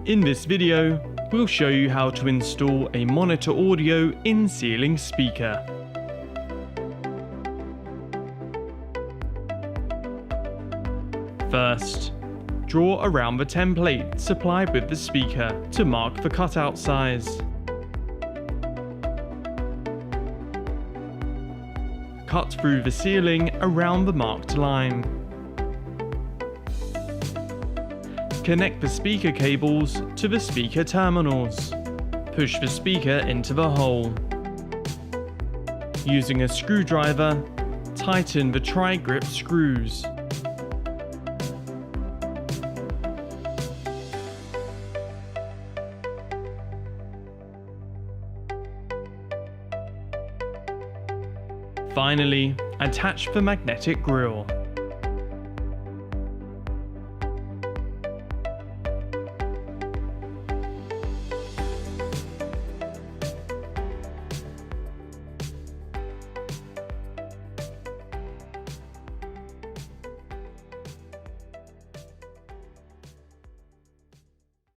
In this video, we'll show you how to install a monitor audio in-ceiling speaker. First, draw around the template supplied with the speaker to mark the cutout size. Cut through the ceiling around the marked line. Connect the speaker cables to the speaker terminals. Push the speaker into the hole. Using a screwdriver, tighten the tri-grip screws. Finally, attach the magnetic grille.